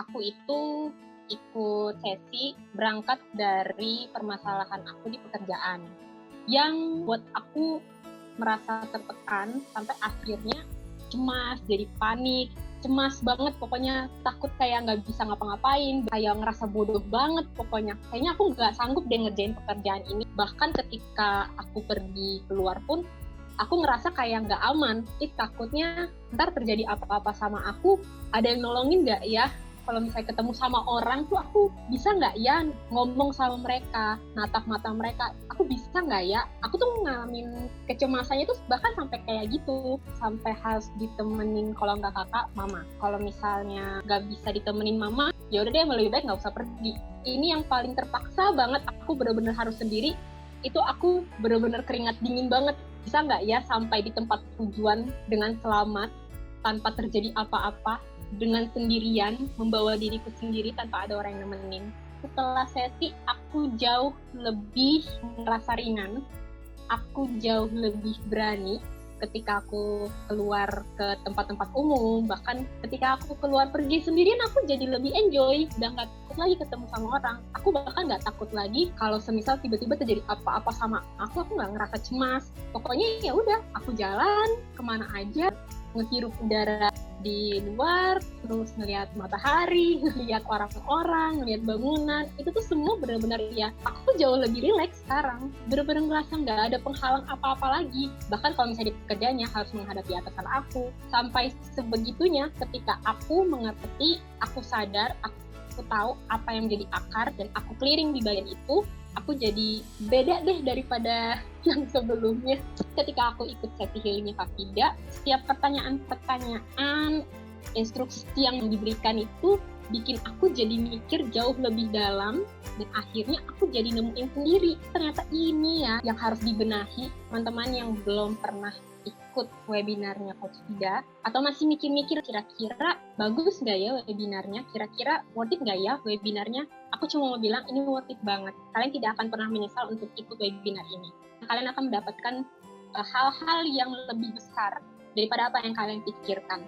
Aku itu ikut sesi berangkat dari permasalahan aku di pekerjaan yang buat aku merasa tertekan sampai akhirnya cemas, jadi panik, cemas banget pokoknya, takut kayak nggak bisa ngapa-ngapain, kayak ngerasa bodoh banget pokoknya. Kayaknya aku nggak sanggup deh ngerjain pekerjaan ini. Bahkan ketika aku pergi keluar pun, aku ngerasa kayak nggak aman. Takutnya ntar terjadi apa-apa sama aku, ada yang nolongin nggak ya? Kalau misalnya ketemu sama orang tuh aku bisa nggak ya ngomong sama mereka, natap mata mereka, aku bisa nggak ya? Aku tuh ngalamin kecemasannya tuh bahkan sampai kayak gitu, sampai harus ditemenin kalau nggak kakak, mama. Kalau misalnya nggak bisa ditemenin mama, ya udah deh lebih baik nggak usah pergi. Ini yang paling terpaksa banget, aku bener-bener harus sendiri. Itu aku bener-bener keringat dingin banget. Bisa nggak ya sampai di tempat tujuan dengan selamat, tanpa terjadi apa-apa, dengan sendirian, membawa diriku sendiri tanpa ada orang yang nemenin. Setelah sesi, aku jauh lebih merasa ringan, aku jauh lebih berani ketika aku keluar ke tempat-tempat umum, bahkan ketika aku keluar pergi sendirian, aku jadi lebih enjoy, udah nggak takut lagi ketemu sama orang. Aku bahkan nggak takut lagi kalau semisal tiba-tiba terjadi apa-apa sama aku nggak ngerasa cemas. Pokoknya ya udah, aku jalan kemana aja, ngehirup udara di luar, terus ngelihat matahari, ngelihat orang-orang, ngelihat bangunan, itu tuh semua benar-benar ya, aku tuh jauh lebih rileks sekarang, benar-benar ngerasa nggak ada penghalang apa-apa lagi. Bahkan kalau misalnya di pekerjaannya harus menghadapi atasan aku, sampai sebegitunya ketika aku mengerti, aku sadar, aku tahu apa yang menjadi akar dan aku clearing di bagian itu, aku jadi beda deh daripada yang sebelumnya. Ketika aku ikut sesi healingnya Kak Fida, setiap pertanyaan, instruksi yang diberikan itu bikin aku jadi mikir jauh lebih dalam, dan akhirnya aku jadi nemuin sendiri, ternyata ini ya yang harus dibenahi. Teman-teman yang belum pernah ikut webinarnya Coach Fida atau masih mikir-mikir kira-kira bagus nggak ya webinarnya, kira-kira worth it nggak ya webinarnya, aku cuma mau bilang ini worth it banget. Kalian tidak akan pernah menyesal untuk ikut webinar ini. Kalian akan mendapatkan hal-hal yang lebih besar daripada apa yang kalian pikirkan.